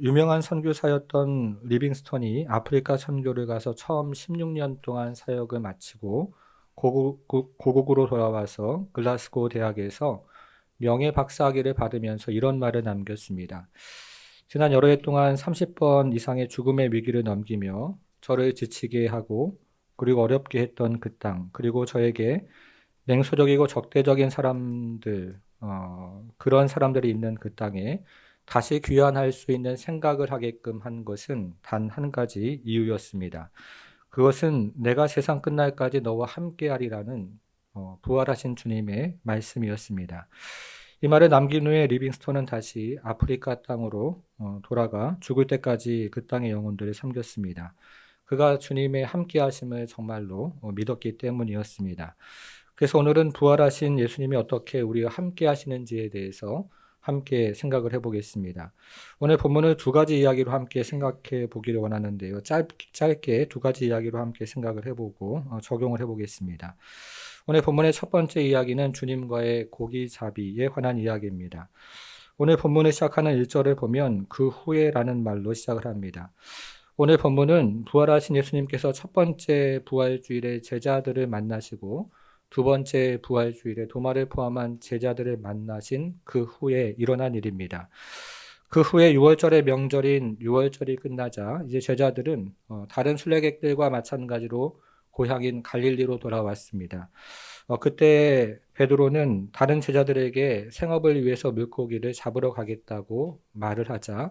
유명한 선교사였던 리빙스턴이 아프리카 선교를 가서 처음 16년 동안 사역을 마치고 고국으로 돌아와서 글라스고 대학에서 명예 박사학위를 받으면서 이런 말을 남겼습니다. 지난 여러 해 동안 30번 이상의 죽음의 위기를 넘기며 저를 지치게 하고 그리고 어렵게 했던 그 땅, 그리고 저에게 냉소적이고 적대적인 사람들, 그런 사람들이 있는 그 땅에 다시 귀환할 수 있는 생각을 하게끔 한 것은 단 한 가지 이유였습니다. 그것은 내가 세상 끝날까지 너와 함께하리라는 부활하신 주님의 말씀이었습니다. 이 말을 남긴 후에 리빙스톤은 다시 아프리카 땅으로 돌아가 죽을 때까지 그 땅의 영혼들을 섬겼습니다. 그가 주님의 함께하심을 정말로 믿었기 때문이었습니다. 그래서 오늘은 부활하신 예수님이 어떻게 우리와 함께 하시는지에 대해서 함께 생각을 해보겠습니다. 오늘 본문을 두 가지 이야기로 함께 생각해 보기를 원하는데요. 짧게 두 가지 이야기로 함께 생각을 해보고 적용을 해보겠습니다. 오늘 본문의 첫 번째 이야기는 주님과의 고기잡이에 관한 이야기입니다. 오늘 본문을 시작하는 1절을 보면 그 후에라는 말로 시작을 합니다. 오늘 본문은 부활하신 예수님께서 첫 번째 부활주일에 제자들을 만나시고 두 번째 부활주일에 도마를 포함한 제자들을 만나신 그 후에 일어난 일입니다. 그 후에 6월절의 명절인 6월절이 끝나자 이제 제자들은 다른 순례객들과 마찬가지로 고향인 갈릴리로 돌아왔습니다. 그때 베드로는 다른 제자들에게 생업을 위해서 물고기를 잡으러 가겠다고 말을 하자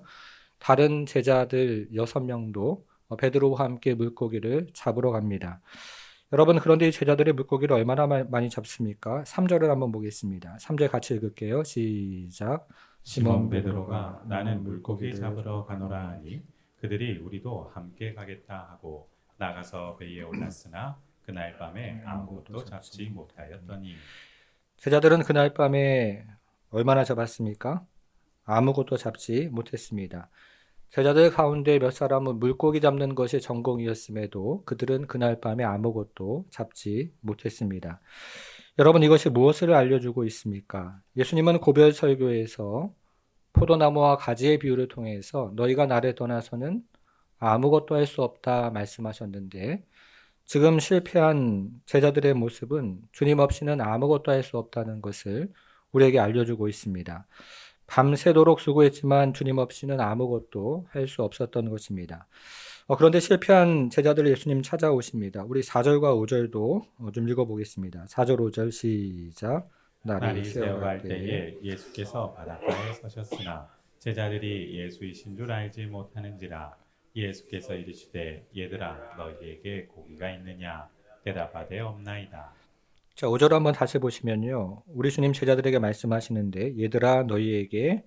다른 제자들 6명도 베드로와 함께 물고기를 잡으러 갑니다. 여러분, 그런데 이 제자들이 물고기를 얼마나 많이 잡습니까? 3절을 한번 보겠습니다. 3절 같이 읽을게요. 시작. 시몬 베드로가 나는 물고기 잡으러 가노라 하니 그들이 우리도 함께 가겠다 하고 나가서 배에 올랐으나 그날 밤에 아무것도 잡지 못하였더니. 제자들은 그날 밤에 얼마나 잡았습니까? 아무것도 잡지 못했습니다. 제자들 가운데 몇 사람은 물고기 잡는 것이 전공이었음에도 그들은 그날 밤에 아무것도 잡지 못했습니다. 여러분, 이것이 무엇을 알려주고 있습니까? 예수님은 고별 설교에서 포도나무와 가지의 비유를 통해서 너희가 나를 떠나서는 아무것도 할 수 없다 말씀하셨는데 지금 실패한 제자들의 모습은 주님 없이는 아무것도 할 수 없다는 것을 우리에게 알려주고 있습니다. 밤새도록 수고했지만 주님 없이는 아무것도 할 수 없었던 것입니다. 그런데 실패한 제자들 예수님 찾아오십니다. 우리 4절과 5절도 좀 읽어보겠습니다. 4절, 5절 시작. 날이 날이 새어갈 새어갈 때에 때에 예수께서 바닷가에 서셨으나 제자들이 예수이신 줄 알지 못하는지라. 예수께서 이르시되 얘들아 너희에게 고기가 있느냐 대답하되 없나이다. 자, 5절 한번 다시 보시면요. 우리 주님 제자들에게 말씀하시는데 얘들아 너희에게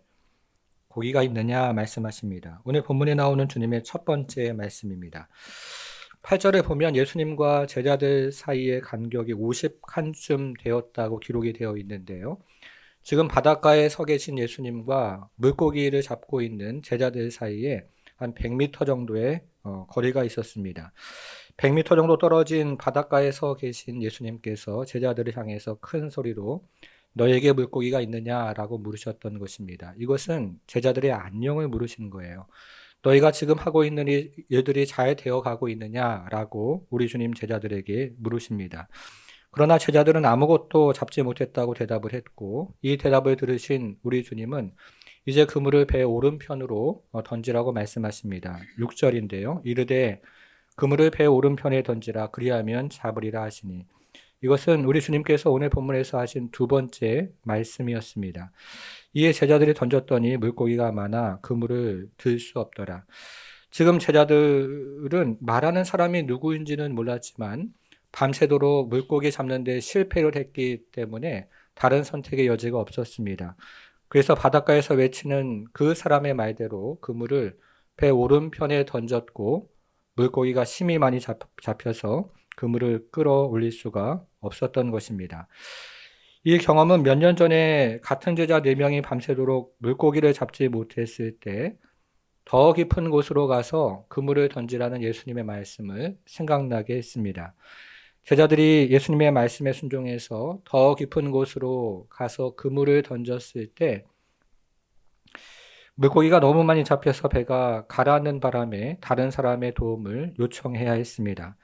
고기가 있느냐 말씀하십니다. 오늘 본문에 나오는 주님의 첫 번째 말씀입니다. 8절에 보면 예수님과 제자들 사이의 간격이 50칸쯤 되었다고 기록이 되어 있는데요. 지금 바닷가에 서 계신 예수님과 물고기를 잡고 있는 제자들 사이에 한 100m 정도의 거리가 있었습니다. 100m 정도 떨어진 바닷가에 서 계신 예수님께서 제자들을 향해서 큰 소리로 너에게 물고기가 있느냐라고 물으셨던 것입니다. 이것은 제자들의 안녕을 물으신 거예요. 너희가 지금 하고 있는 일들이 잘 되어 가고 있느냐라고 우리 주님 제자들에게 물으십니다. 그러나 제자들은 아무것도 잡지 못했다고 대답을 했고 이 대답을 들으신 우리 주님은 이제 그물을 배 오른편으로 던지라고 말씀하십니다. 6절인데요. 이르되 그물을 배 오른편에 던지라 그리하면 잡으리라 하시니 이것은 우리 주님께서 오늘 본문에서 하신 두 번째 말씀이었습니다. 이에 제자들이 던졌더니 물고기가 많아 그물을 들 수 없더라. 지금 제자들은 말하는 사람이 누구인지는 몰랐지만 밤새도록 물고기 잡는 데 실패를 했기 때문에 다른 선택의 여지가 없었습니다. 그래서 바닷가에서 외치는 그 사람의 말대로 그물을 배 오른편에 던졌고 물고기가 심히 많이 잡혀서 그물을 끌어올릴 수가 없었던 것입니다. 이 경험은 몇 년 전에 같은 제자 4명이 밤새도록 물고기를 잡지 못했을 때 더 깊은 곳으로 가서 그물을 던지라는 예수님의 말씀을 생각나게 했습니다. 제자들이 예수님의 말씀에 순종해서 더 깊은 곳으로 가서 그물을 던졌을 때 물고기가 너무 많이 잡혀서 배가 가라앉는 바람에 다른 사람의 도움을 요청해야 했습니다.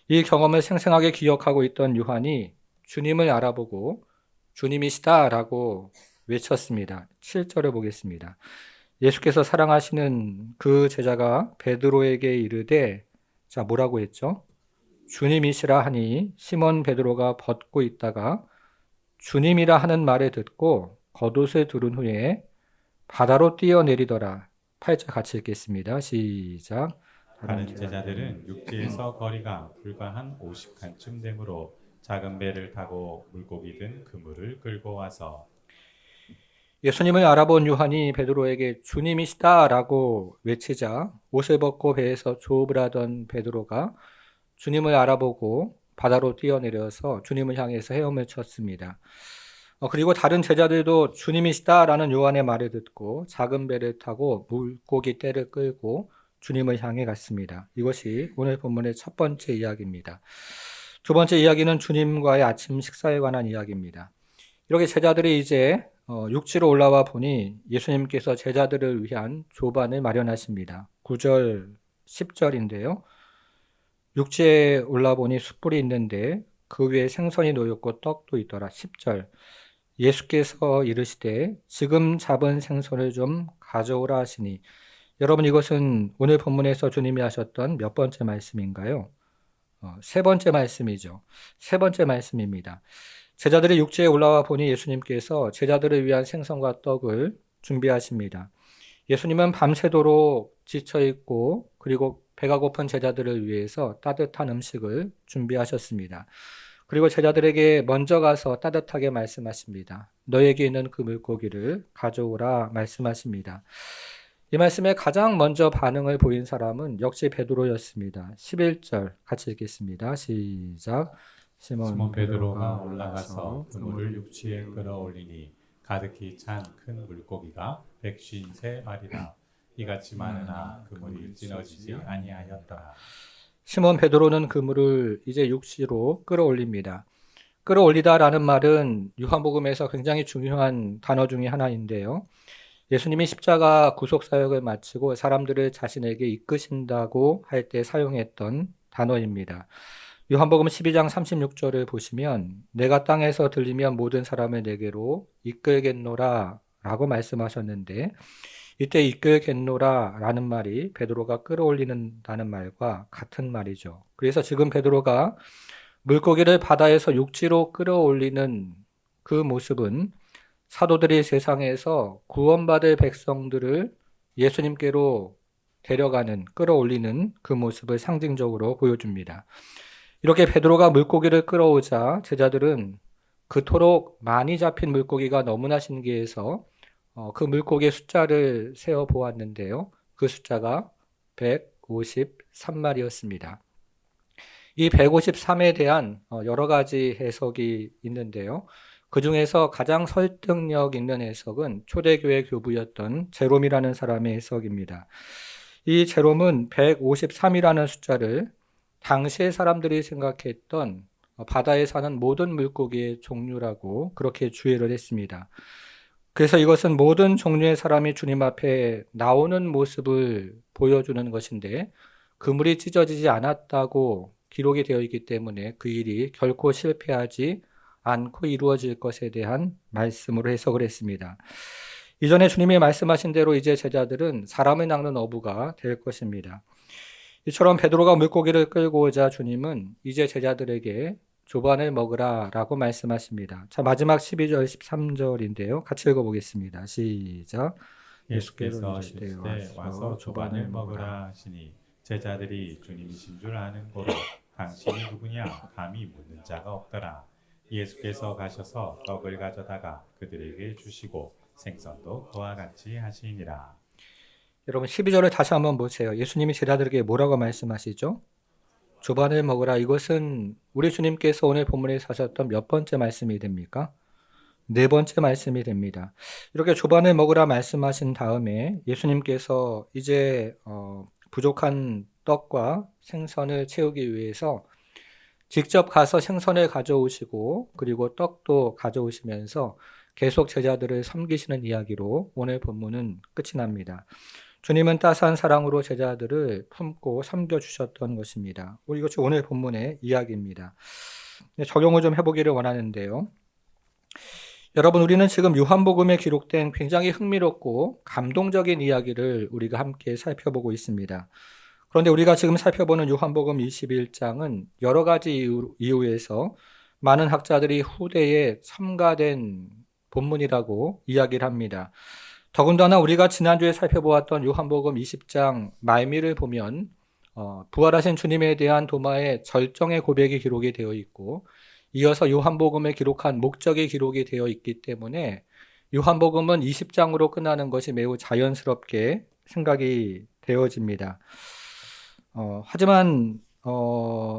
이 경험을 생생하게 기억하고 있던 요한이 주님을 알아보고 주님이시다라고 외쳤습니다. 7절을 보겠습니다. 예수께서 사랑하시는 그 제자가 베드로에게 이르되, 자, 뭐라고 했죠? 주님이시라 하니 시몬 베드로가 벗고 있다가 주님이라 하는 말을 듣고 겉옷을 두른 후에 바다로 뛰어내리더라. 8절 같이 읽겠습니다. 시작. 다른 제자들은 육지에서 거리가 불과 한 50칸쯤 되므로 작은 배를 타고 물고기 든 그물을 끌고 와서 예수님을 알아본 요한이 베드로에게 주님이시다라고 외치자 옷을 벗고 배에서 조업을 하던 베드로가 주님을 알아보고 바다로 뛰어내려서 주님을 향해서 헤엄을 쳤습니다. 그리고 다른 제자들도 주님이시다라는 요한의 말을 듣고 작은 배를 타고 물고기 떼를 끌고 주님을 향해 갔습니다. 이것이 오늘 본문의 첫 번째 이야기입니다. 두 번째 이야기는 주님과의 아침 식사에 관한 이야기입니다. 이렇게 제자들이 이제 육지로 올라와 보니 예수님께서 제자들을 위한 조반을 마련하십니다. 9절, 10절인데요. 육지에 올라보니 숯불이 있는데 그 위에 생선이 놓였고 떡도 있더라. 10절. 예수께서 이르시되 지금 잡은 생선을 좀 가져오라 하시니, 여러분, 이것은 오늘 본문에서 주님이 하셨던 몇 번째 말씀인가요? 세 번째 말씀이죠. 세 번째 말씀입니다. 제자들이 육지에 올라와 보니 예수님께서 제자들을 위한 생선과 떡을 준비하십니다. 예수님은 밤새도록 지쳐있고 그리고 배가 고픈 제자들을 위해서 따뜻한 음식을 준비하셨습니다. 그리고 제자들에게 먼저 가서 따뜻하게 말씀하십니다. 너에게 있는 그 물고기를 가져오라 말씀하십니다. 이 말씀에 가장 먼저 반응을 보인 사람은 역시 베드로였습니다. 11절 같이 읽겠습니다. 시작. 시몬 베드로가 올라가서 그물을 육지에 끌어올리니 가득히 찬 큰 물고기가 153마리라. 이같이 많으나 그물이 찢어지지 아니하였더라. 시몬 베드로는 그물을 이제 육지로 끌어올립니다. 끌어올리다라는 말은 요한복음에서 굉장히 중요한 단어 중에 하나인데요. 예수님이 십자가 구속 사역을 마치고 사람들을 자신에게 이끄신다고 할 때 사용했던 단어입니다. 요한복음 12장 36절을 보시면 내가 땅에서 들리면 모든 사람을 내게로 이끌겠노라 라고 말씀하셨는데, 이때 이끌겠노라 라는 말이 베드로가 끌어올리는다는 말과 같은 말이죠. 그래서 지금 베드로가 물고기를 바다에서 육지로 끌어올리는 그 모습은 사도들이 세상에서 구원받을 백성들을 예수님께로 데려가는, 끌어올리는 그 모습을 상징적으로 보여줍니다. 이렇게 베드로가 물고기를 끌어오자 제자들은 그토록 많이 잡힌 물고기가 너무나 신기해서 그 물고기의 숫자를 세어 보았는데요. 그 숫자가 153마리였습니다. 이 153에 대한 여러 가지 해석이 있는데요. 그 중에서 가장 설득력 있는 해석은 초대교회 교부였던 제롬이라는 사람의 해석입니다. 이 제롬은 153이라는 숫자를 당시의 사람들이 생각했던 바다에 사는 모든 물고기의 종류라고 그렇게 주의를 했습니다. 그래서 이것은 모든 종류의 사람이 주님 앞에 나오는 모습을 보여주는 것인데, 그물이 찢어지지 않았다고 기록이 되어 있기 때문에 그 일이 결코 실패하지 않고 이루어질 것에 대한 말씀으로 해석을 했습니다. 이전에 주님이 말씀하신 대로 이제 제자들은 사람을 낚는 어부가 될 것입니다. 이처럼 베드로가 물고기를 끌고 오자 주님은 이제 제자들에게 조반을 먹으라 라고 말씀하십니다. 자, 마지막 12절, 13절인데요. 같이 읽어보겠습니다. 시작. 예수께서 이르시되 와서 조반을 먹으라 하시니 제자들이 주님이신 줄 아는 고로 당신이 누구냐 감히 묻는 자가 없더라. 예수께서 가셔서 떡을 가져다가 그들에게 주시고 생선도 그와 같이 하시니라. 여러분 12절을 다시 한번 보세요. 예수님이 제자들에게 뭐라고 말씀하시죠? 조반을 먹으라. 이것은 우리 주님께서 오늘 본문에서 하셨던 몇 번째 말씀이 됩니까? 네 번째 말씀이 됩니다. 이렇게 조반을 먹으라 말씀하신 다음에 예수님께서 이제 부족한 떡과 생선을 채우기 위해서 직접 가서 생선을 가져오시고 그리고 떡도 가져오시면서 계속 제자들을 섬기시는 이야기로 오늘 본문은 끝이 납니다. 주님은 따스한 사랑으로 제자들을 품고 섬겨주셨던 것입니다. 이것이 오늘 본문의 이야기입니다. 적용을 좀 해보기를 원하는데요. 여러분, 우리는 지금 요한복음에 기록된 굉장히 흥미롭고 감동적인 이야기를 우리가 함께 살펴보고 있습니다. 그런데 우리가 지금 살펴보는 요한복음 21장은 여러 가지 이유에서 많은 학자들이 후대에 첨가된 본문이라고 이야기를 합니다. 더군다나 우리가 지난주에 살펴보았던 요한복음 20장 말미를 보면 부활하신 주님에 대한 도마의 절정의 고백이 기록이 되어 있고, 이어서 요한복음에 기록한 목적이 기록이 되어 있기 때문에 요한복음은 20장으로 끝나는 것이 매우 자연스럽게 생각이 되어집니다. 하지만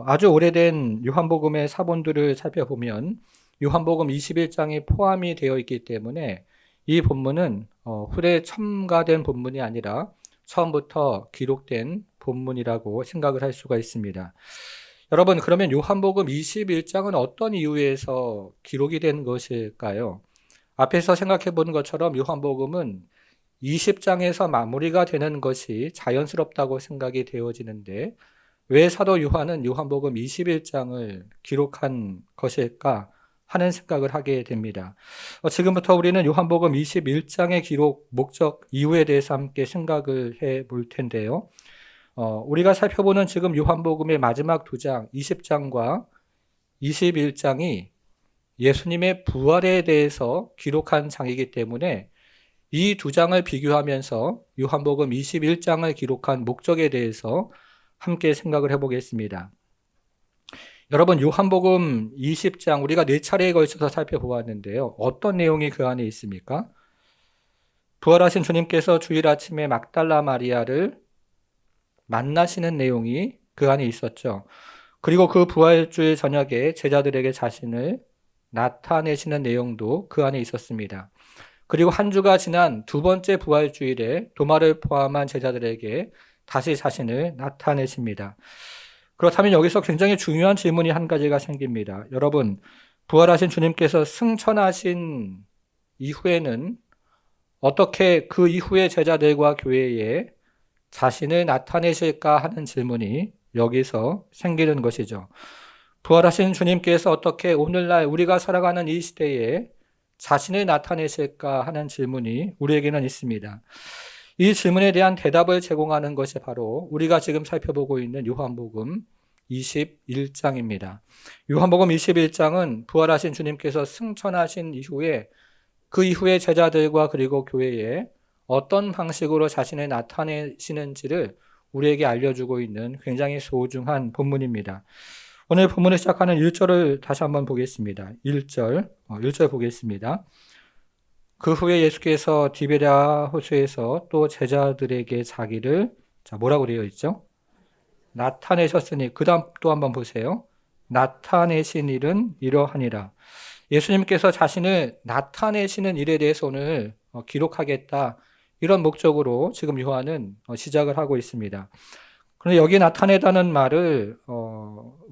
아주 오래된 요한복음의 사본들을 살펴보면 요한복음 21장이 포함이 되어 있기 때문에 이 본문은 후대에 첨가된 본문이 아니라 처음부터 기록된 본문이라고 생각을 할 수가 있습니다. 여러분, 그러면 요한복음 21장은 어떤 이유에서 기록이 된 것일까요? 앞에서 생각해 본 것처럼 요한복음은 20장에서 마무리가 되는 것이 자연스럽다고 생각이 되어지는데, 왜 사도 요한은 요한복음 21장을 기록한 것일까 하는 생각을 하게 됩니다. 지금부터 우리는 요한복음 21장의 기록, 목적, 이유에 대해서 함께 생각을 해 볼 텐데요. 우리가 살펴보는 지금 요한복음의 마지막 두 장, 20장과 21장이 예수님의 부활에 대해서 기록한 장이기 때문에 이 두 장을 비교하면서 요한복음 21장을 기록한 목적에 대해서 함께 생각을 해보겠습니다. 여러분, 요한복음 20장 우리가 4차례에 걸쳐서 살펴보았는데요. 어떤 내용이 그 안에 있습니까? 부활하신 주님께서 주일 아침에 막달라 마리아를 만나시는 내용이 그 안에 있었죠. 그리고 그 부활주일 저녁에 제자들에게 자신을 나타내시는 내용도 그 안에 있었습니다. 그리고 한 주가 지난 두 번째 부활주일에 도마를 포함한 제자들에게 다시 자신을 나타내십니다. 그렇다면 여기서 굉장히 중요한 질문이 한 가지가 생깁니다. 여러분, 부활하신 주님께서 승천하신 이후에는 어떻게 그 이후의 제자들과 교회에 자신을 나타내실까 하는 질문이 여기서 생기는 것이죠. 부활하신 주님께서 어떻게 오늘날 우리가 살아가는 이 시대에 자신을 나타내실까 하는 질문이 우리에게는 있습니다. 이 질문에 대한 대답을 제공하는 것이 바로 우리가 지금 살펴보고 있는 요한복음 21장입니다. 요한복음 21장은 부활하신 주님께서 승천하신 이후에 그 이후에 제자들과 그리고 교회에 어떤 방식으로 자신을 나타내시는지를 우리에게 알려주고 있는 굉장히 소중한 본문입니다. 오늘 본문을 시작하는 1절을 다시 한번 보겠습니다. 1절 보겠습니다. 그 후에 예수께서 디베랴 호수에서 또 제자들에게 자기를 뭐라고 되어 있죠? 나타내셨으니, 그 다음 또 한번 보세요. 나타내신 일은 이러하니라. 예수님께서 자신을 나타내시는 일에 대해서 오늘 기록하겠다, 이런 목적으로 지금 요한은 시작을 하고 있습니다. 그런데 여기 나타내다는 말을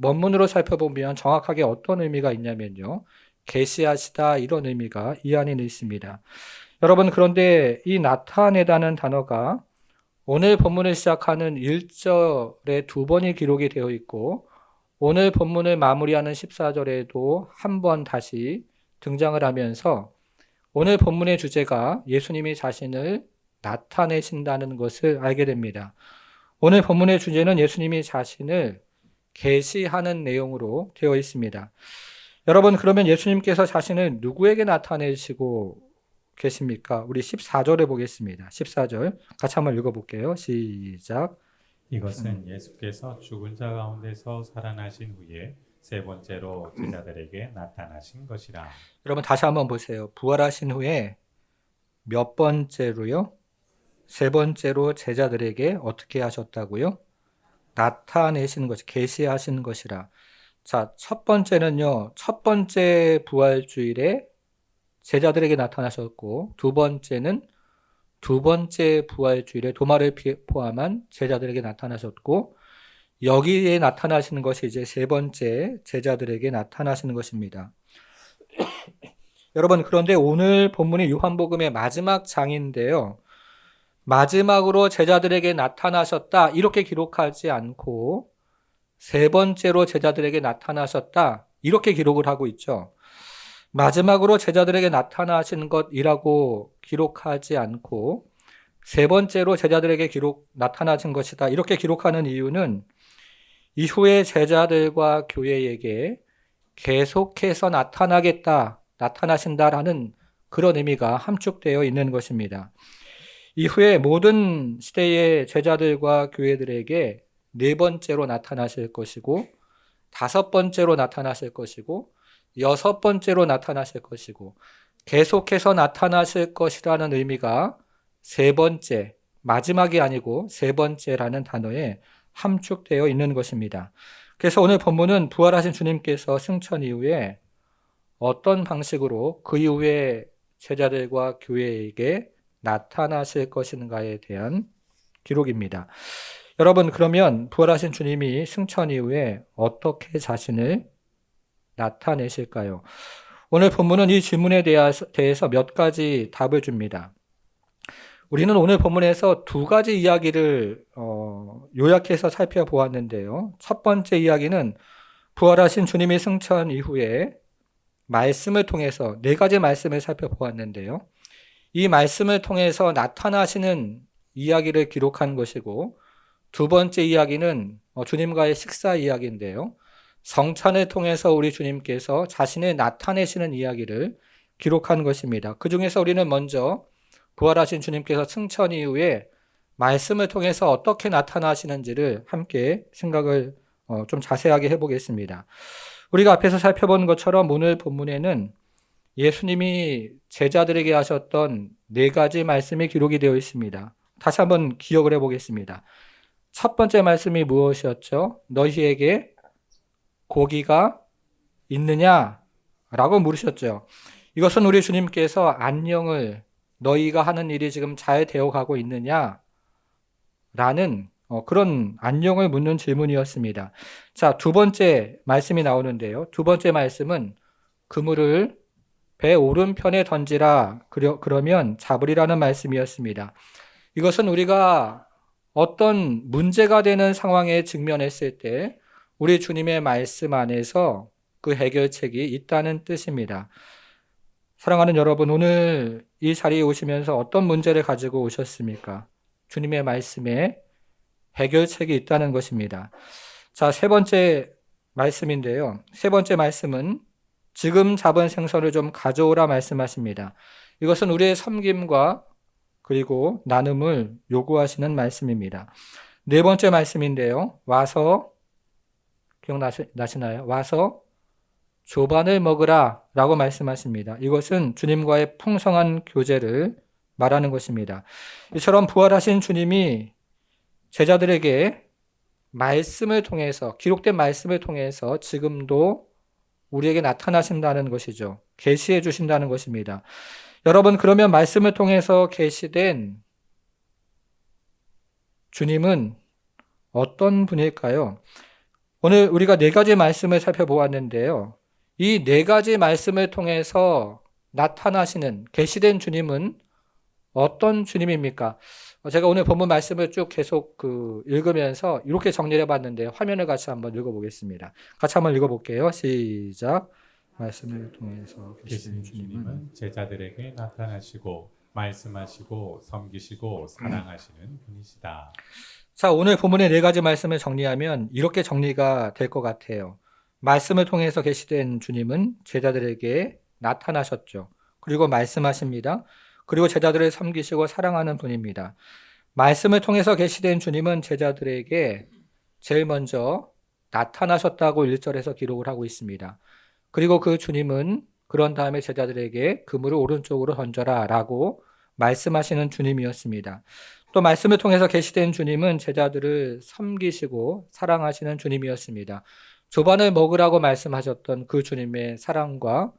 원문으로 살펴보면 정확하게 어떤 의미가 있냐면요, 계시하시다, 이런 의미가 이 안에 있습니다. 여러분, 그런데 이 나타내다는 단어가 오늘 본문을 시작하는 1절에 두 번이 기록이 되어 있고, 오늘 본문을 마무리하는 14절에도 한 번 다시 등장을 하면서 오늘 본문의 주제가 예수님이 자신을 나타내신다는 것을 알게 됩니다. 오늘 본문의 주제는 예수님이 자신을 계시하는 내용으로 되어 있습니다. 여러분, 그러면 예수님께서 자신을 누구에게 나타내시고 계십니까? 우리 14절에 보겠습니다. 14절 같이 한번 읽어볼게요. 시작. 이것은 예수께서 죽은 자 가운데서 살아나신 후에 세 번째로 제자들에게 나타나신 것이라. 여러분, 다시 한번 보세요. 부활하신 후에 몇 번째로요? 세 번째로 제자들에게 어떻게 하셨다고요? 나타내시는 것이, 계시하시는 것이라. 자, 첫 번째는요, 첫 번째 부활주일에 제자들에게 나타나셨고, 두 번째는 두 번째 부활주일에 도마를 포함한 제자들에게 나타나셨고, 여기에 나타나시는 것이 이제 세 번째 제자들에게 나타나시는 것입니다. 여러분, 그런데 오늘 본문이 요한복음의 마지막 장인데요. 마지막으로 제자들에게 나타나셨다 이렇게 기록하지 않고 세 번째로 제자들에게 나타나셨다 이렇게 기록을 하고 있죠. 마지막으로 제자들에게 나타나신 것이라고 기록하지 않고 세 번째로 제자들에게 나타나신 것이다 이렇게 기록하는 이유는 이후에 제자들과 교회에게 계속해서 나타나신다라는 그런 의미가 함축되어 있는 것입니다. 이후에 모든 시대의 제자들과 교회들에게 네 번째로 나타나실 것이고, 다섯 번째로 나타나실 것이고, 여섯 번째로 나타나실 것이고, 계속해서 나타나실 것이라는 의미가 세 번째, 마지막이 아니고 세 번째라는 단어에 함축되어 있는 것입니다. 그래서 오늘 본문은 부활하신 주님께서 승천 이후에 어떤 방식으로 그 이후에 제자들과 교회에게 나타나실 것인가에 대한 기록입니다. 여러분, 그러면 부활하신 주님이 승천 이후에 어떻게 자신을 나타내실까요? 오늘 본문은 이 질문에 대해서 몇 가지 답을 줍니다. 우리는 오늘 본문에서 두 가지 이야기를 요약해서 살펴보았는데요. 첫 번째 이야기는 부활하신 주님의 승천 이후에 말씀을 통해서 네 가지 말씀을 살펴보았는데요. 이 말씀을 통해서 나타나시는 이야기를 기록한 것이고, 두 번째 이야기는 주님과의 식사 이야기인데요. 성찬을 통해서 우리 주님께서 자신을 나타내시는 이야기를 기록한 것입니다. 그 중에서 우리는 먼저 부활하신 주님께서 승천 이후에 말씀을 통해서 어떻게 나타나시는지를 함께 생각을 좀 자세하게 해보겠습니다. 우리가 앞에서 살펴본 것처럼 오늘 본문에는 예수님이 제자들에게 하셨던 네 가지 말씀이 기록이 되어 있습니다. 다시 한번 기억을 해보겠습니다. 첫 번째 말씀이 무엇이었죠? 너희에게 고기가 있느냐라고 물으셨죠. 이것은 우리 주님께서 안녕을 너희가 하는 일이 지금 잘 되어가고 있느냐라는 그런 안녕을 묻는 질문이었습니다. 자, 두 번째 말씀이 나오는데요. 두 번째 말씀은 그물을 배 오른편에 던지라 그러면 잡으리라는 말씀이었습니다. 이것은 우리가 어떤 문제가 되는 상황에 직면했을 때 우리 주님의 말씀 안에서 그 해결책이 있다는 뜻입니다. 사랑하는 여러분, 오늘 이 자리에 오시면서 어떤 문제를 가지고 오셨습니까? 주님의 말씀에 해결책이 있다는 것입니다. 자, 세 번째 말씀인데요. 세 번째 말씀은 지금 잡은 생선을 좀 가져오라 말씀하십니다. 이것은 우리의 섬김과 그리고 나눔을 요구하시는 말씀입니다. 네 번째 말씀인데요. 와서, 기억나시나요? 와서 조반을 먹으라 라고 말씀하십니다. 이것은 주님과의 풍성한 교제를 말하는 것입니다. 이처럼 부활하신 주님이 제자들에게 말씀을 통해서, 기록된 말씀을 통해서 지금도 우리에게 나타나신다는 것이죠. 계시해 주신다는 것입니다. 여러분, 그러면 말씀을 통해서 계시된 주님은 어떤 분일까요? 오늘 우리가 네 가지 말씀을 살펴보았는데요. 이 네 가지 말씀을 통해서 나타나시는 계시된 주님은 어떤 주님입니까? 제가 오늘 본문 말씀을 쭉 계속 읽으면서 이렇게 정리를 해봤는데 화면을 같이 한번 읽어보겠습니다. 같이 한번 읽어볼게요. 시작. 말씀을 통해서 계시된 계신 주님은 제자들에게 나타나시고 말씀하시고 섬기시고 사랑하시는 분이시다. 자, 오늘 본문의 네 가지 말씀을 정리하면 이렇게 정리가 될 것 같아요. 말씀을 통해서 계시된 주님은 제자들에게 나타나셨죠. 그리고 말씀하십니다. 그리고 제자들을 섬기시고 사랑하는 분입니다. 말씀을 통해서 계시된 주님은 제자들에게 제일 먼저 나타나셨다고 1절에서 기록을 하고 있습니다. 그리고 그 주님은 그런 다음에 제자들에게 그물을 오른쪽으로 던져라 라고 말씀하시는 주님이었습니다. 또 말씀을 통해서 계시된 주님은 제자들을 섬기시고 사랑하시는 주님이었습니다. 조반을 먹으라고 말씀하셨던 그 주님의 사랑과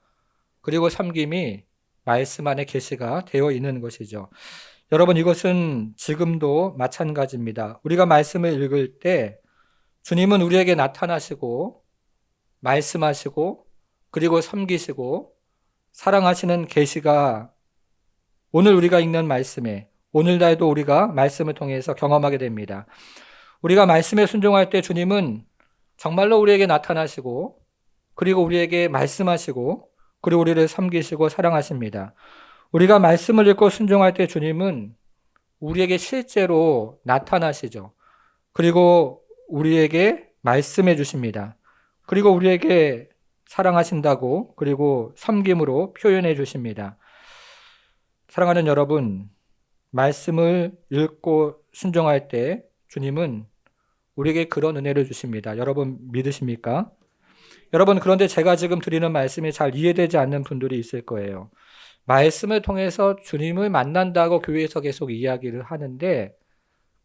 그리고 섬김이 말씀 안에 계시가 되어 있는 것이죠. 여러분, 이것은 지금도 마찬가지입니다. 우리가 말씀을 읽을 때 주님은 우리에게 나타나시고 말씀하시고 그리고 섬기시고 사랑하시는 계시가 오늘 우리가 읽는 말씀에 오늘날도 우리가 말씀을 통해서 경험하게 됩니다. 우리가 말씀에 순종할 때 주님은 정말로 우리에게 나타나시고 그리고 우리에게 말씀하시고 그리고 우리를 섬기시고 사랑하십니다. 우리가 말씀을 읽고 순종할 때 주님은 우리에게 실제로 나타나시죠. 그리고 우리에게 말씀해 주십니다. 그리고 우리에게 사랑하신다고 그리고 섬김으로 표현해 주십니다. 사랑하는 여러분, 말씀을 읽고 순종할 때 주님은 우리에게 그런 은혜를 주십니다. 여러분 믿으십니까? 여러분, 그런데 제가 지금 드리는 말씀이 잘 이해되지 않는 분들이 있을 거예요. 말씀을 통해서 주님을 만난다고 교회에서 계속 이야기를 하는데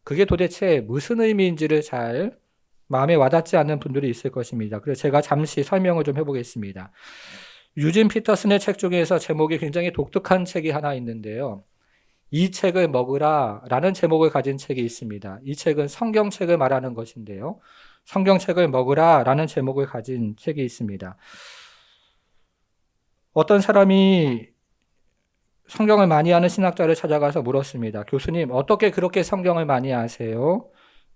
그게 도대체 무슨 의미인지를 잘 마음에 와닿지 않는 분들이 있을 것입니다. 그래서 제가 잠시 설명을 좀 해보겠습니다. 유진 피터슨의 책 중에서 제목이 굉장히 독특한 책이 하나 있는데요. 이 책을 먹으라 라는 제목을 가진 책이 있습니다. 이 책은 성경책을 말하는 것인데요. 성경책을 먹으라 라는 제목을 가진 책이 있습니다. 어떤 사람이 성경을 많이 아는 신학자를 찾아가서 물었습니다. 교수님, 어떻게 그렇게 성경을 많이 아세요?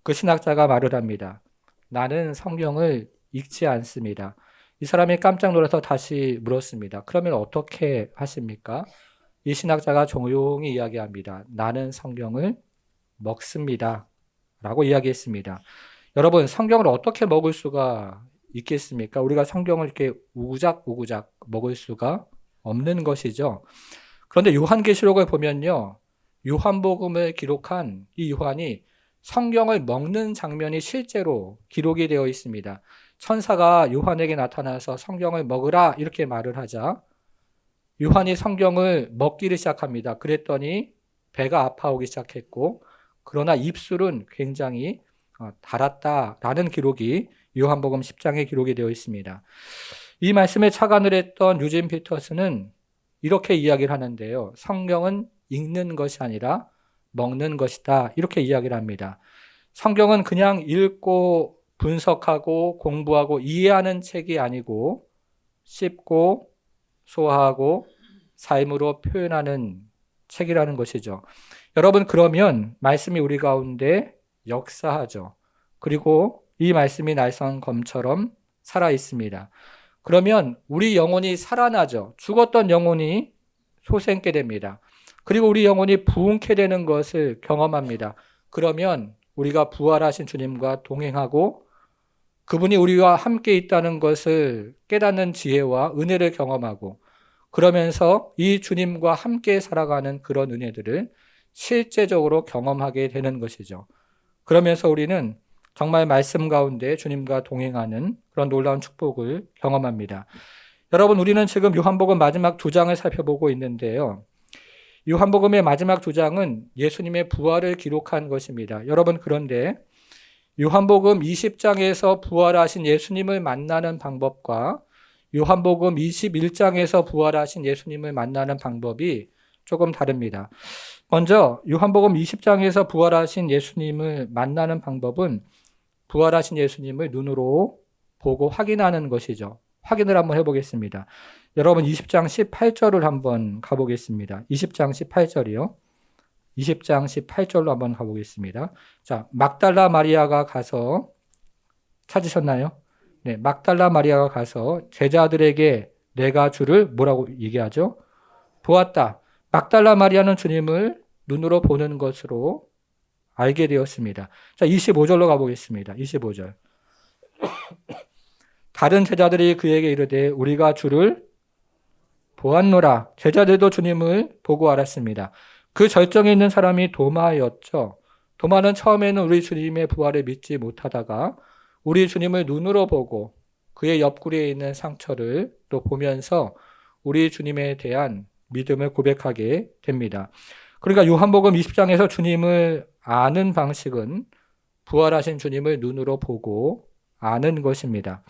그 신학자가 말을 합니다. 나는 성경을 읽지 않습니다. 이 사람이 깜짝 놀라서 다시 물었습니다. 그러면 어떻게 하십니까? 이 신학자가 조용히 이야기합니다. 나는 성경을 먹습니다. 라고 이야기했습니다. 여러분, 성경을 어떻게 먹을 수가 있겠습니까? 우리가 성경을 이렇게 우구작 먹을 수가 없는 것이죠. 그런데 요한계시록을 보면요. 요한복음을 기록한 이 요한이 성경을 먹는 장면이 실제로 기록이 되어 있습니다. 천사가 요한에게 나타나서 성경을 먹으라 이렇게 말을 하자 요한이 성경을 먹기를 시작합니다. 그랬더니 배가 아파오기 시작했고 그러나 입술은 굉장히 달았다라는 기록이 요한복음 10장에 기록이 되어 있습니다. 이 말씀에 착안을 했던 유진 피터스는 이렇게 이야기를 하는데요. 성경은 읽는 것이 아니라 먹는 것이다. 이렇게 이야기를 합니다. 성경은 그냥 읽고 분석하고 공부하고 이해하는 책이 아니고 씹고 소화하고 삶으로 표현하는 책이라는 것이죠. 여러분, 그러면 말씀이 우리 가운데 역사하죠. 그리고 이 말씀이 날선 검처럼 살아 있습니다. 그러면 우리 영혼이 살아나죠. 죽었던 영혼이 소생케 됩니다. 그리고 우리 영혼이 부흥케 되는 것을 경험합니다. 그러면 우리가 부활하신 주님과 동행하고 그분이 우리와 함께 있다는 것을 깨닫는 지혜와 은혜를 경험하고 그러면서 이 주님과 함께 살아가는 그런 은혜들을 실제적으로 경험하게 되는 것이죠. 그러면서 우리는 정말 말씀 가운데 주님과 동행하는 그런 놀라운 축복을 경험합니다. 여러분, 우리는 지금 요한복음 마지막 2장을 살펴보고 있는데요. 요한복음의 마지막 2장은 예수님의 부활을 기록한 것입니다. 여러분, 그런데 요한복음 20장에서 부활하신 예수님을 만나는 방법과 요한복음 21장에서 부활하신 예수님을 만나는 방법이 조금 다릅니다. 먼저 요한복음 20장에서 부활하신 예수님을 만나는 방법은 부활하신 예수님을 눈으로 보고 확인하는 것이죠. 확인을 한번 해보겠습니다. 여러분 20장 18절을 한번 가보겠습니다. 20장 18절이요. 20장 18절로 한번 가보겠습니다. 자, 막달라 마리아가 가서 찾으셨나요? 네, 막달라 마리아가 가서 제자들에게 내가 주를 뭐라고 얘기하죠? 보았다. 막달라 마리아는 주님을 눈으로 보는 것으로 알게 되었습니다. 자, 25절로 가보겠습니다. 25절. 다른 제자들이 그에게 이르되 우리가 주를 보았노라. 제자들도 주님을 보고 알았습니다. 그 절정에 있는 사람이 도마였죠. 도마는 처음에는 우리 주님의 부활을 믿지 못하다가 우리 주님을 눈으로 보고 그의 옆구리에 있는 상처를 또 보면서 우리 주님에 대한 믿음을 고백하게 됩니다. 그러니까 요한복음 20장에서 주님을 아는 방식은 부활하신 주님을 눈으로 보고 아는 것입니다.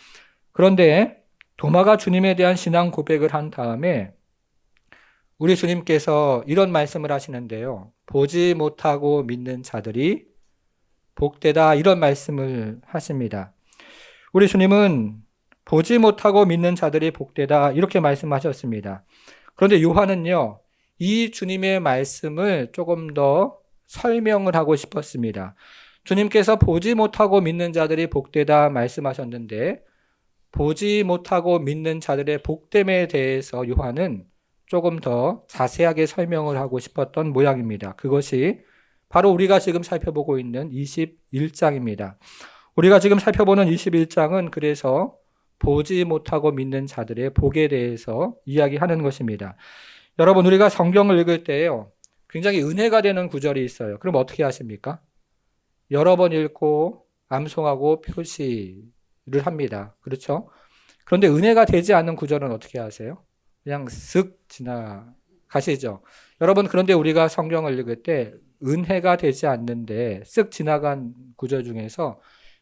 그런데 도마가 주님에 대한 신앙 고백을 한 다음에 우리 주님께서 이런 말씀을 하시는데요. 보지 못하고 믿는 자들이 복되다 이런 말씀을 하십니다. 우리 주님은 보지 못하고 믿는 자들이 복되다 이렇게 말씀하셨습니다. 그런데 요한은요, 이 주님의 말씀을 조금 더 설명을 하고 싶었습니다. 주님께서 보지 못하고 믿는 자들이 복되다 말씀하셨는데 보지 못하고 믿는 자들의 복됨에 대해서 요한은 조금 더 자세하게 설명을 하고 싶었던 모양입니다. 그것이 바로 우리가 지금 살펴보고 있는 21장입니다. 우리가 지금 살펴보는 21장은 그래서 보지 못하고 믿는 자들의 복에 대해서 이야기하는 것입니다. 여러분, 우리가 성경을 읽을 때요, 굉장히 은혜가 되는 구절이 있어요. 그럼 어떻게 하십니까? 여러 번 읽고 암송하고 표시를 합니다. 그렇죠? 그런데 은혜가 되지 않는 구절은 어떻게 하세요? 그냥 쓱 지나가시죠. 여러분, 그런데 우리가 성경을 읽을 때 은혜가 되지 않는데 쓱 지나간 구절 중에서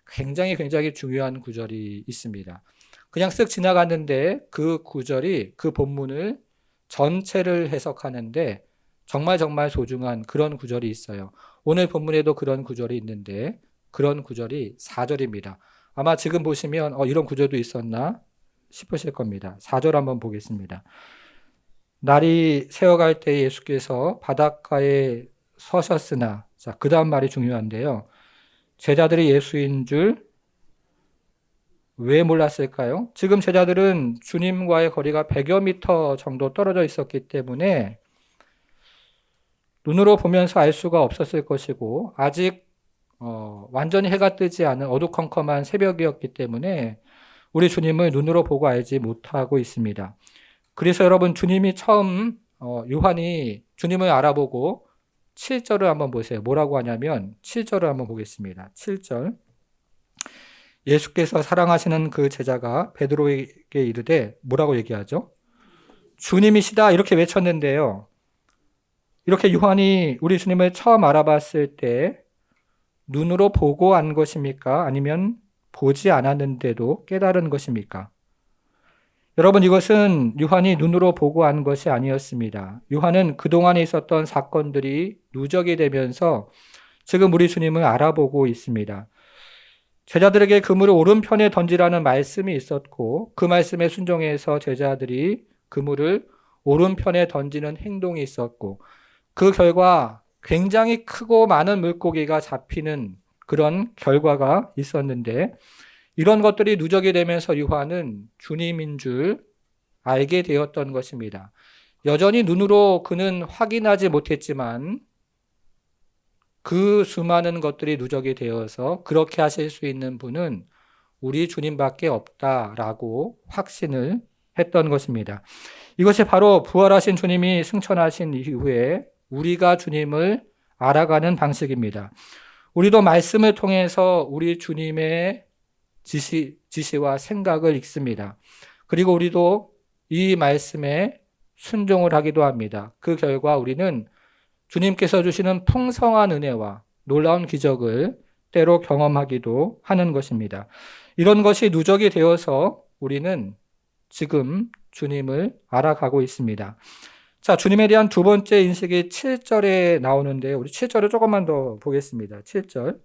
굉장히 중요한 구절이 있습니다. 그냥 쓱 지나갔는데 그 구절이 그 본문을 전체를 해석하는데 정말 소중한 그런 구절이 있어요. 오늘 본문에도 그런 구절이 있는데 그런 구절이 4절입니다. 아마 지금 보시면 이런 구절도 있었나 싶으실 겁니다. 4절 한번 보겠습니다. 날이 새어갈 때 예수께서 바닷가에 서셨으나, 자, 그 다음 말이 중요한데요. 제자들이 예수인 줄 왜 몰랐을까요? 지금 제자들은 주님과의 거리가 100여 미터 정도 떨어져 있었기 때문에 눈으로 보면서 알 수가 없었을 것이고 아직 완전히 해가 뜨지 않은 어두컴컴한 새벽이었기 때문에 우리 주님을 눈으로 보고 알지 못하고 있습니다. 그래서 여러분, 주님이 처음 요한이 주님을 알아보고 7절을 한번 보세요. 뭐라고 하냐면 7절을 한번 보겠습니다. 7절. 예수께서 사랑하시는 그 제자가 베드로에게 이르되 뭐라고 얘기하죠? 주님이시다 이렇게 외쳤는데요. 이렇게 요한이 우리 주님을 처음 알아봤을 때 눈으로 보고 안 것입니까? 아니면 보지 않았는데도 깨달은 것입니까? 여러분, 이것은 요한이 눈으로 보고 안 것이 아니었습니다. 요한은 그동안에 있었던 사건들이 누적이 되면서 지금 우리 주님을 알아보고 있습니다. 제자들에게 그물을 오른편에 던지라는 말씀이 있었고 그 말씀에 순종해서 제자들이 그물을 오른편에 던지는 행동이 있었고 그 결과 굉장히 크고 많은 물고기가 잡히는 그런 결과가 있었는데 이런 것들이 누적이 되면서 요한은 주님인 줄 알게 되었던 것입니다. 여전히 눈으로 그는 확인하지 못했지만 그 수많은 것들이 누적이 되어서 그렇게 하실 수 있는 분은 우리 주님밖에 없다라고 확신을 했던 것입니다. 이것이 바로 부활하신 주님이 승천하신 이후에 우리가 주님을 알아가는 방식입니다. 우리도 말씀을 통해서 우리 주님의 지시와 생각을 읽습니다. 그리고 우리도 이 말씀에 순종을 하기도 합니다. 그 결과 우리는 주님께서 주시는 풍성한 은혜와 놀라운 기적을 때로 경험하기도 하는 것입니다. 이런 것이 누적이 되어서 우리는 지금 주님을 알아가고 있습니다. 자, 주님에 대한 두 번째 인식이 7절에 나오는데 우리 7절을 조금만 더 보겠습니다. 7절.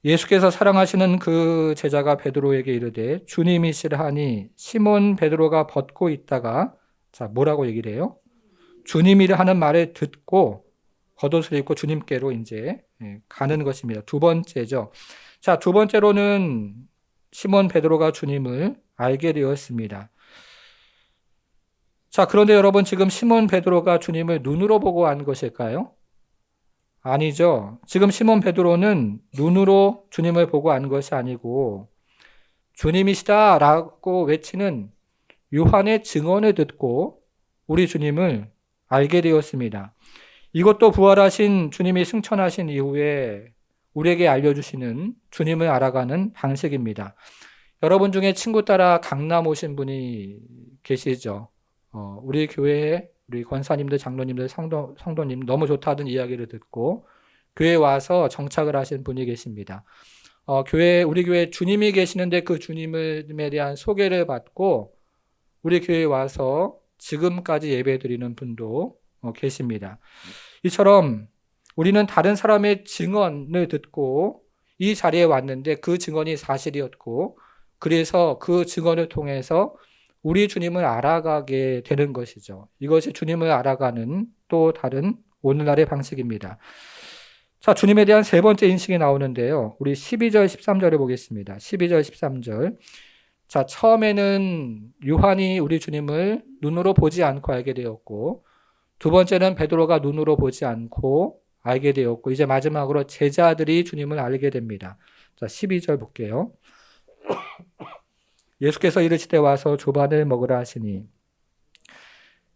예수께서 사랑하시는 그 제자가 베드로에게 이르되 주님이시라 하니 시몬 베드로가 벗고 있다가 자, 뭐라고 얘기를 해요? 주님이라 하는 말을 듣고 겉옷을 입고 주님께로 이제 가는 것입니다. 두 번째죠. 자, 두 번째로는 시몬 베드로가 주님을 알게 되었습니다. 자, 그런데 여러분, 지금 시몬 베드로가 주님을 눈으로 보고 안 것일까요? 아니죠. 지금 시몬 베드로는 눈으로 주님을 보고 안 것이 아니고 주님이시다라고 외치는 요한의 증언을 듣고 우리 주님을 알게 되었습니다. 이것도 부활하신 주님이 승천하신 이후에 우리에게 알려주시는 주님을 알아가는 방식입니다. 여러분 중에 친구 따라 강남 오신 분이 계시죠. 우리 교회에 우리 권사님들, 장로님들, 성도님 너무 좋다던 이야기를 듣고 교회에 와서 정착을 하신 분이 계십니다. 우리 교회에 주님이 계시는데 그 주님에 대한 소개를 받고 우리 교회에 와서 지금까지 예배드리는 분도 계십니다. 이처럼 우리는 다른 사람의 증언을 듣고 이 자리에 왔는데 그 증언이 사실이었고 그래서 그 증언을 통해서 우리 주님을 알아가게 되는 것이죠. 이것이 주님을 알아가는 또 다른 오늘날의 방식입니다. 자, 주님에 대한 세 번째 인식이 나오는데요. 우리 12절, 13절을 보겠습니다. 12절, 13절. 자, 처음에는 요한이 우리 주님을 눈으로 보지 않고 알게 되었고, 두 번째는 베드로가 눈으로 보지 않고 알게 되었고, 이제 마지막으로 제자들이 주님을 알게 됩니다. 자, 12절 볼게요. 예수께서 이르시되 와서 조반을 먹으라 하시니,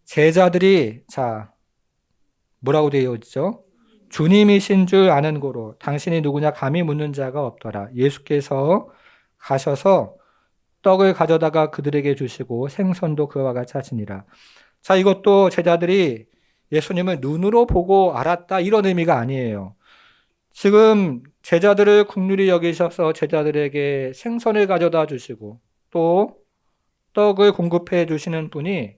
제자들이, 자, 뭐라고 되어 있죠? 주님이신 줄 아는 고로 당신이 누구냐 감히 묻는 자가 없더라. 예수께서 가셔서 떡을 가져다가 그들에게 주시고 생선도 그와 같이 하시니라. 자, 이것도 제자들이 예수님을 눈으로 보고 알았다 이런 의미가 아니에요. 지금 제자들을 긍휼히 여기셔서 제자들에게 생선을 가져다 주시고 또 떡을 공급해 주시는 분이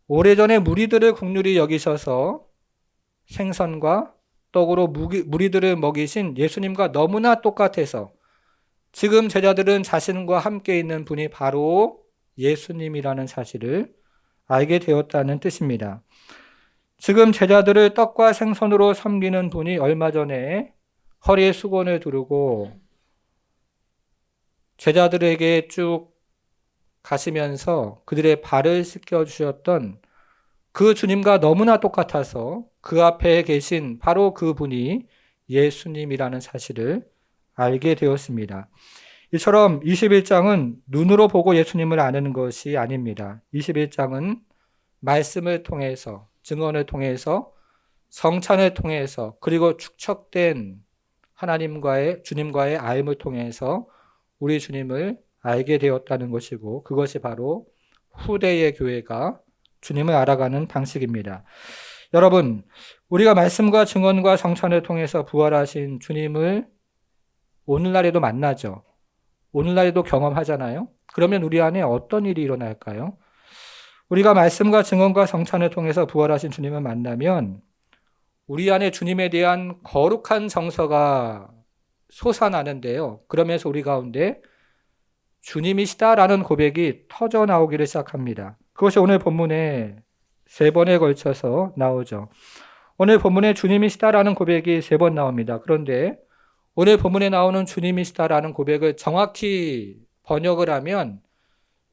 오래전에 무리들을 긍휼히 여기셔서 생선과 떡으로 무리들을 먹이신 예수님과 너무나 똑같아서 지금 제자들은 자신과 함께 있는 분이 바로 예수님이라는 사실을 알게 되었다는 뜻입니다. 지금 제자들을 떡과 생선으로 섬기는 분이 얼마 전에 허리에 수건을 두르고 제자들에게 쭉 가시면서 그들의 발을 씻겨주셨던 그 주님과 너무나 똑같아서 그 앞에 계신 바로 그 분이 예수님이라는 사실을 알게 되었습니다. 이처럼 21장은 눈으로 보고 예수님을 아는 것이 아닙니다. 21장은 말씀을 통해서, 증언을 통해서, 성찬을 통해서, 그리고 축적된 주님과의 알을 통해서 우리 주님을 알게 되었다는 것이고, 그것이 바로 후대의 교회가 주님을 알아가는 방식입니다. 여러분, 우리가 말씀과 증언과 성찬을 통해서 부활하신 주님을 오늘날에도 만나죠. 오늘날에도 경험하잖아요. 그러면 우리 안에 어떤 일이 일어날까요? 우리가 말씀과 증언과 성찬을 통해서 부활하신 주님을 만나면 우리 안에 주님에 대한 거룩한 정서가 솟아나는데요. 그러면서 우리 가운데 주님이시다라는 고백이 터져 나오기를 시작합니다. 그것이 오늘 본문에 세 번에 걸쳐서 나오죠. 오늘 본문에 주님이시다라는 고백이 세 번 나옵니다. 그런데 오늘 본문에 나오는 주님이시다라는 고백을 정확히 번역을 하면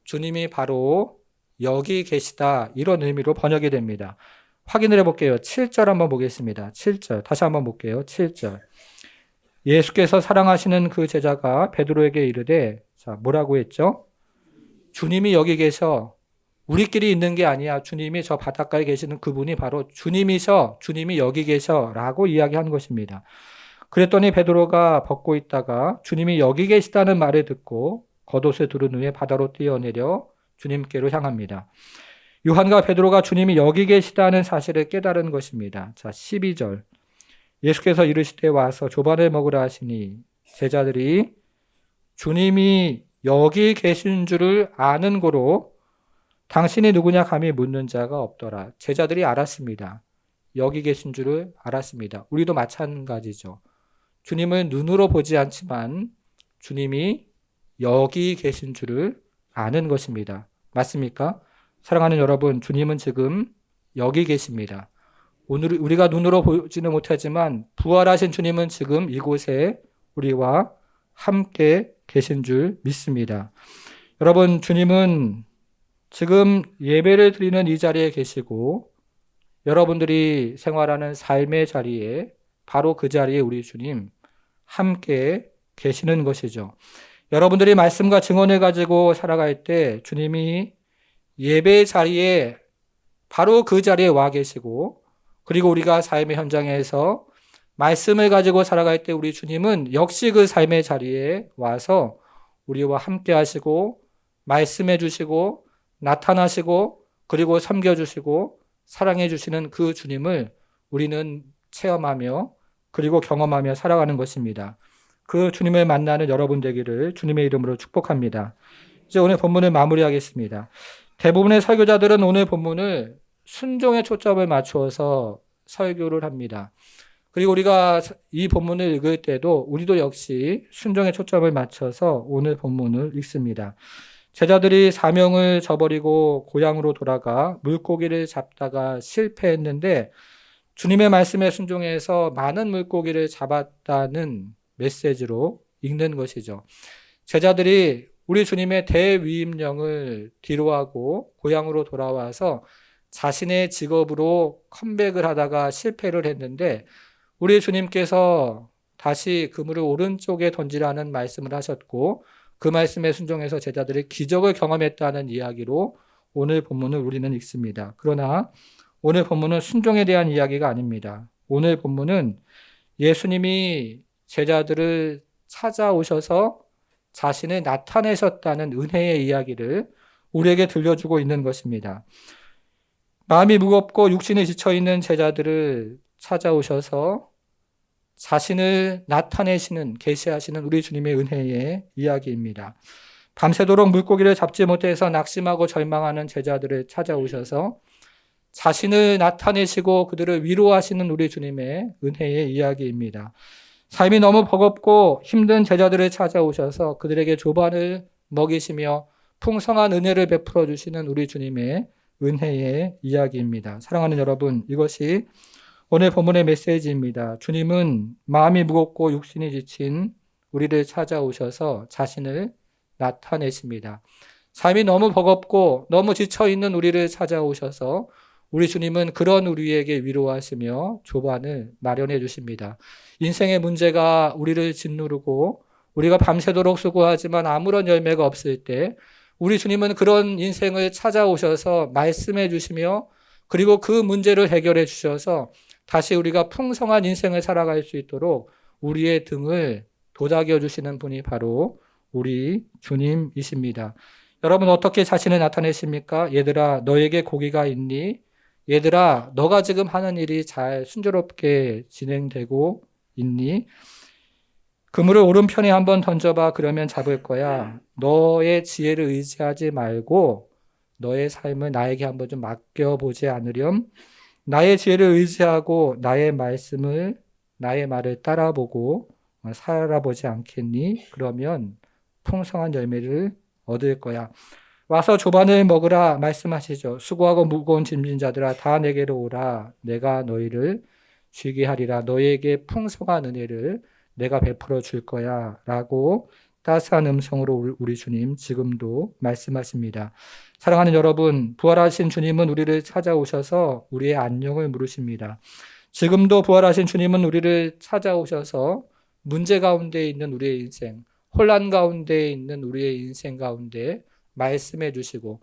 주님이 바로 여기 계시다 이런 의미로 번역이 됩니다. 확인을 해볼게요. 7절 한번 보겠습니다. 7절 다시 한번 볼게요. 7절 예수께서 사랑하시는 그 제자가 베드로에게 이르되 자 뭐라고 했죠? 주님이 여기 계셔. 우리끼리 있는 게 아니야. 주님이 저 바닷가에 계시는 그분이 바로 주님이셔. 주님이 여기 계셔 라고 이야기한 것입니다. 그랬더니 베드로가 벗고 있다가 주님이 여기 계시다는 말을 듣고 겉옷을 두른 후에 바다로 뛰어내려 주님께로 향합니다. 요한과 베드로가 주님이 여기 계시다는 사실을 깨달은 것입니다. 자, 12절. 예수께서 이르시되 와서 조반을 먹으라 하시니 제자들이 주님이 여기 계신 줄을 아는 고로 당신이 누구냐 감히 묻는 자가 없더라. 제자들이 알았습니다. 여기 계신 줄을 알았습니다. 우리도 마찬가지죠. 주님을 눈으로 보지 않지만 주님이 여기 계신 줄을 아는 것입니다. 맞습니까? 사랑하는 여러분, 주님은 지금 여기 계십니다. 오늘 우리가 눈으로 보지는 못하지만 부활하신 주님은 지금 이곳에 우리와 함께 계신 줄 믿습니다. 여러분, 주님은 지금 예배를 드리는 이 자리에 계시고 여러분들이 생활하는 삶의 자리에 바로 그 자리에 우리 주님 함께 계시는 것이죠. 여러분들이 말씀과 증언을 가지고 살아갈 때 주님이 예배 자리에 바로 그 자리에 와 계시고 그리고 우리가 삶의 현장에서 말씀을 가지고 살아갈 때 우리 주님은 역시 그 삶의 자리에 와서 우리와 함께 하시고 말씀해 주시고 나타나시고 그리고 섬겨주시고 사랑해 주시는 그 주님을 우리는 체험하며 그리고 경험하며 살아가는 것입니다. 그 주님을 만나는 여러분 되기를 주님의 이름으로 축복합니다. 이제 오늘 본문을 마무리하겠습니다. 대부분의 설교자들은 오늘 본문을 순종에 초점을 맞추어서 설교를 합니다. 그리고 우리가 이 본문을 읽을 때도 우리도 역시 순종에 초점을 맞춰서 오늘 본문을 읽습니다. 제자들이 사명을 저버리고 고향으로 돌아가 물고기를 잡다가 실패했는데 주님의 말씀에 순종해서 많은 물고기를 잡았다는 메시지로 읽는 것이죠. 제자들이 우리 주님의 대위임령을 뒤로하고 고향으로 돌아와서 자신의 직업으로 컴백을 하다가 실패를 했는데 우리 주님께서 다시 그물을 오른쪽에 던지라는 말씀을 하셨고 그 말씀에 순종해서 제자들이 기적을 경험했다는 이야기로 오늘 본문을 우리는 읽습니다. 그러나 오늘 본문은 순종에 대한 이야기가 아닙니다. 오늘 본문은 예수님이 제자들을 찾아오셔서 자신을 나타내셨다는 은혜의 이야기를 우리에게 들려주고 있는 것입니다. 마음이 무겁고 육신이 지쳐있는 제자들을 찾아오셔서 자신을 나타내시는, 계시하시는 우리 주님의 은혜의 이야기입니다. 밤새도록 물고기를 잡지 못해서 낙심하고 절망하는 제자들을 찾아오셔서 자신을 나타내시고 그들을 위로하시는 우리 주님의 은혜의 이야기입니다. 삶이 너무 버겁고 힘든 제자들을 찾아오셔서 그들에게 조반을 먹이시며 풍성한 은혜를 베풀어 주시는 우리 주님의 은혜의 이야기입니다. 사랑하는 여러분, 이것이 오늘 본문의 메시지입니다. 주님은 마음이 무겁고 육신이 지친 우리를 찾아오셔서 자신을 나타내십니다. 삶이 너무 버겁고 너무 지쳐있는 우리를 찾아오셔서 우리 주님은 그런 우리에게 위로하시며 조반을 마련해 주십니다. 인생의 문제가 우리를 짓누르고 우리가 밤새도록 수고하지만 아무런 열매가 없을 때 우리 주님은 그런 인생을 찾아오셔서 말씀해 주시며 그리고 그 문제를 해결해 주셔서 다시 우리가 풍성한 인생을 살아갈 수 있도록 우리의 등을 도닥여 주시는 분이 바로 우리 주님이십니다. 여러분 어떻게 자신을 나타내십니까? 얘들아 너에게 고기가 있니? 얘들아 너가 지금 하는 일이 잘 순조롭게 진행되고 있니? 그물을 오른편에 한번 던져봐. 그러면 잡을 거야. 너의 지혜를 의지하지 말고 너의 삶을 나에게 한번 좀 맡겨보지 않으렴? 나의 지혜를 의지하고 나의 말을 따라보고 살아보지 않겠니? 그러면 풍성한 열매를 얻을 거야. 와서 조반을 먹으라 말씀하시죠. 수고하고 무거운 짐진 자들아 다 내게로 오라. 내가 너희를 쉬게 하리라. 너희에게 풍성한 은혜를 내가 베풀어 줄 거야. 라고 따스한 음성으로 우리 주님 지금도 말씀하십니다. 사랑하는 여러분, 부활하신 주님은 우리를 찾아오셔서 우리의 안녕을 물으십니다. 지금도 부활하신 주님은 우리를 찾아오셔서 문제 가운데 있는 우리의 인생, 혼란 가운데 있는 우리의 인생 가운데 말씀해 주시고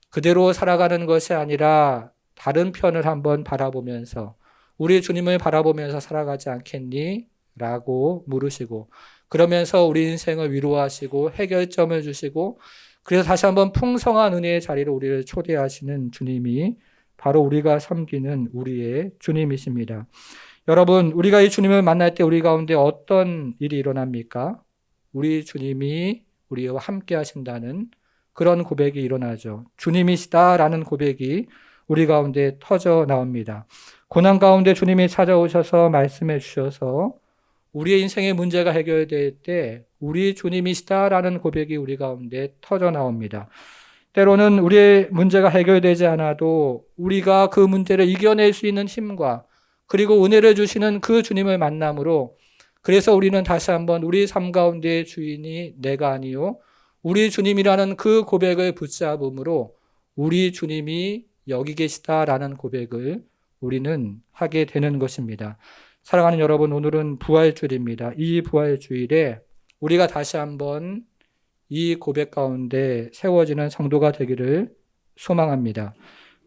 그대로 살아가는 것이 아니라 다른 편을 한번 바라보면서 우리 주님을 바라보면서 살아가지 않겠니? 라고 물으시고 그러면서 우리 인생을 위로하시고 해결점을 주시고 그래서 다시 한번 풍성한 은혜의 자리로 우리를 초대하시는 주님이 바로 우리가 섬기는 우리의 주님이십니다. 여러분, 우리가 이 주님을 만날 때 우리 가운데 어떤 일이 일어납니까? 우리 주님이 우리와 함께 하신다는 그런 고백이 일어나죠. 주님이시다라는 고백이 우리 가운데 터져 나옵니다. 고난 가운데 주님이 찾아오셔서 말씀해 주셔서 우리의 인생의 문제가 해결될 때 우리 주님이시다라는 고백이 우리 가운데 터져 나옵니다. 때로는 우리의 문제가 해결되지 않아도 우리가 그 문제를 이겨낼 수 있는 힘과 그리고 은혜를 주시는 그 주님을 만남으로 그래서 우리는 다시 한번 우리 삶 가운데의 주인이 내가 아니요 우리 주님이라는 그 고백을 붙잡음으로 우리 주님이 여기 계시다라는 고백을 우리는 하게 되는 것입니다. 사랑하는 여러분, 오늘은 부활주일입니다. 이 부활주일에 우리가 다시 한번 이 고백 가운데 세워지는 성도가 되기를 소망합니다.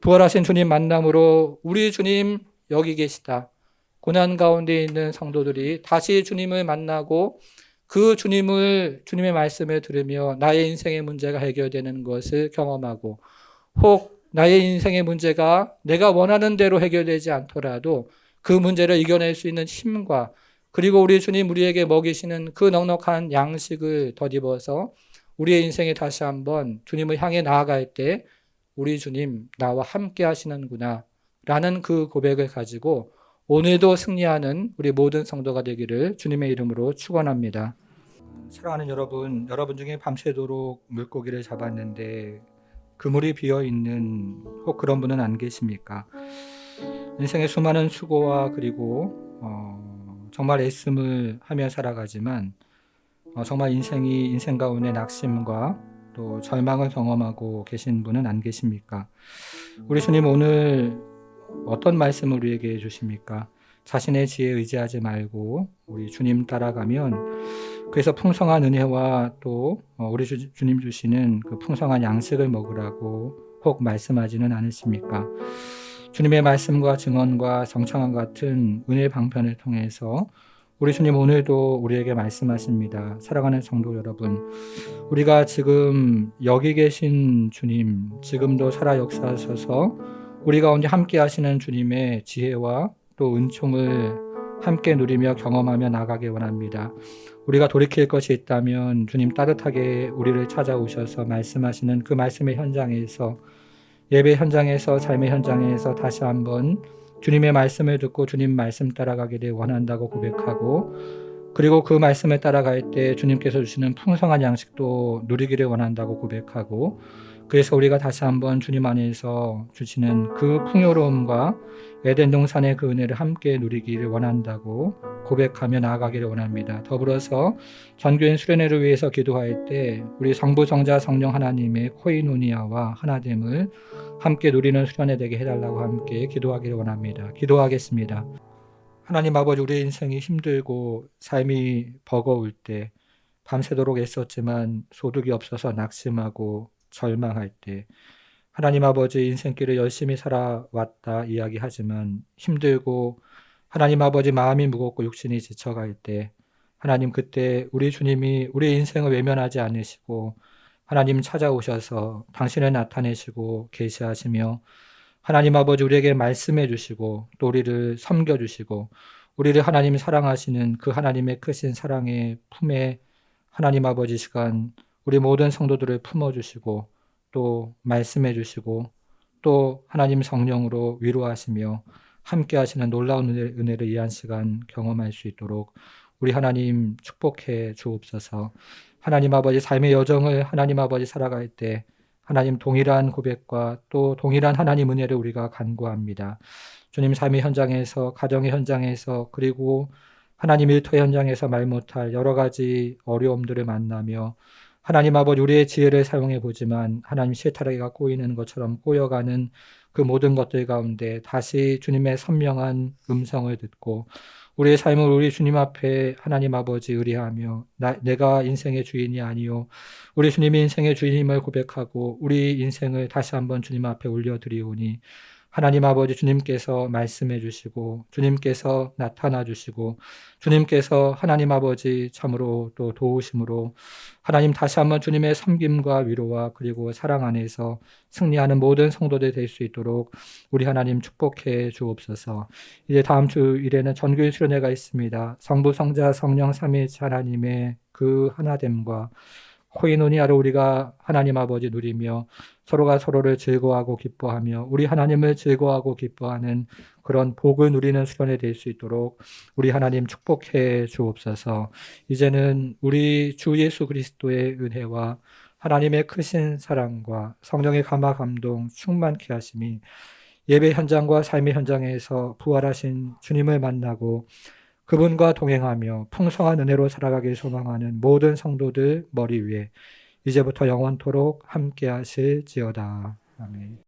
부활하신 주님 만남으로 우리 주님 여기 계시다. 고난 가운데 있는 성도들이 다시 주님을 만나고 그 주님의 말씀을 들으며 나의 인생의 문제가 해결되는 것을 경험하고 혹 나의 인생의 문제가 내가 원하는 대로 해결되지 않더라도 그 문제를 이겨낼 수 있는 힘과 그리고 우리 주님 우리에게 먹이시는 그 넉넉한 양식을 덧입어서 우리의 인생에 다시 한번 주님을 향해 나아갈 때 우리 주님 나와 함께 하시는구나 라는 그 고백을 가지고 오늘도 승리하는 우리 모든 성도가 되기를 주님의 이름으로 축원합니다. 사랑하는 여러분, 여러분 중에 밤새도록 물고기를 잡았는데 그물이 비어 있는 혹 그런 분은 안 계십니까? 인생의 수많은 수고와 그리고 정말 애씀을 하며 살아가지만 정말 인생 가운데 낙심과 또 절망을 경험하고 계신 분은 안 계십니까? 우리 주님 오늘 어떤 말씀을 우리에게 주십니까? 자신의 지혜에 의지하지 말고 우리 주님 따라가면 그래서 풍성한 은혜와 또 우리 주님 주시는 그 풍성한 양식을 먹으라고 혹 말씀하지는 않으십니까? 주님의 말씀과 증언과 정창환 같은 은혜 방편을 통해서 우리 주님 오늘도 우리에게 말씀하십니다. 사랑하는 성도 여러분, 우리가 지금 여기 계신 주님, 지금도 살아 역사하셔서 우리 가운데 함께 하시는 주님의 지혜와 또 은총을 함께 누리며 경험하며 나가기 원합니다. 우리가 돌이킬 것이 있다면 주님 따뜻하게 우리를 찾아오셔서 말씀하시는 그 말씀의 현장에서, 예배 현장에서, 삶의 현장에서 다시 한번 주님의 말씀을 듣고 주님 말씀 따라가기를 원한다고 고백하고, 그리고 그 말씀을 따라갈 때 주님께서 주시는 풍성한 양식도 누리기를 원한다고 고백하고, 그래서 우리가 다시 한번 주님 안에서 주시는 그 풍요로움과 에덴 동산의 그 은혜를 함께 누리기를 원한다고 고백하며 나아가기를 원합니다. 더불어서 전교인 수련회를 위해서 기도할 때 우리 성부, 성자, 성령 하나님의 코이노니아와 하나됨을 함께 누리는 수련회 되게 해달라고 함께 기도하기를 원합니다. 기도하겠습니다. 하나님 아버지, 우리의 인생이 힘들고 삶이 버거울 때, 밤새도록 애썼지만 소득이 없어서 낙심하고 절망할 때, 하나님 아버지 인생길을 열심히 살아왔다 이야기하지만 힘들고 하나님 아버지 마음이 무겁고 육신이 지쳐갈 때, 하나님 그때 우리 주님이 우리 인생을 외면하지 않으시고 하나님 찾아오셔서 당신을 나타내시고 계시하시며 하나님 아버지 우리에게 말씀해 주시고 또 우리를 섬겨 주시고 우리를 하나님 사랑하시는 그 하나님의 크신 사랑의 품에 하나님 아버지 시간 우리 모든 성도들을 품어 주시고 또 말씀해 주시고 또 하나님 성령으로 위로하시며 함께 하시는 놀라운 은혜를 이 한 시간 경험할 수 있도록 우리 하나님 축복해 주옵소서. 하나님 아버지 삶의 여정을 하나님 아버지 살아갈 때 하나님 동일한 고백과 또 동일한 하나님 은혜를 우리가 간구합니다. 주님 삶의 현장에서, 가정의 현장에서, 그리고 하나님 일터 현장에서 말 못할 여러 가지 어려움들을 만나며 하나님 아버지 우리의 지혜를 사용해 보지만 하나님 실타래가 꼬이는 것처럼 꼬여가는 그 모든 것들 가운데 다시 주님의 선명한 음성을 듣고 우리의 삶을 우리 주님 앞에 하나님 아버지 의뢰하며 내가 인생의 주인이 아니요 우리 주님이 인생의 주인임을 고백하고 우리 인생을 다시 한번 주님 앞에 올려드리오니 하나님 아버지 주님께서 말씀해 주시고 주님께서 나타나 주시고 주님께서 하나님 아버지 참으로 또 도우심으로 하나님 다시 한번 주님의 섬김과 위로와 그리고 사랑 안에서 승리하는 모든 성도들 될 수 있도록 우리 하나님 축복해 주옵소서. 이제 다음 주 일에는 전교인 수련회가 있습니다. 성부, 성자, 성령 삼위일체 하나님의 그 하나됨과 코이노니아로 우리가 하나님 아버지 누리며 서로가 서로를 즐거워하고 기뻐하며 우리 하나님을 즐거워하고 기뻐하는 그런 복을 누리는 수련회 될 수 있도록 우리 하나님 축복해 주옵소서. 이제는 우리 주 예수 그리스도의 은혜와 하나님의 크신 사랑과 성령의 감화 감동 충만케 하심이 예배 현장과 삶의 현장에서 부활하신 주님을 만나고 그분과 동행하며 풍성한 은혜로 살아가길 소망하는 모든 성도들 머리 위에 이제부터 영원토록 함께 하실지어다. 아멘.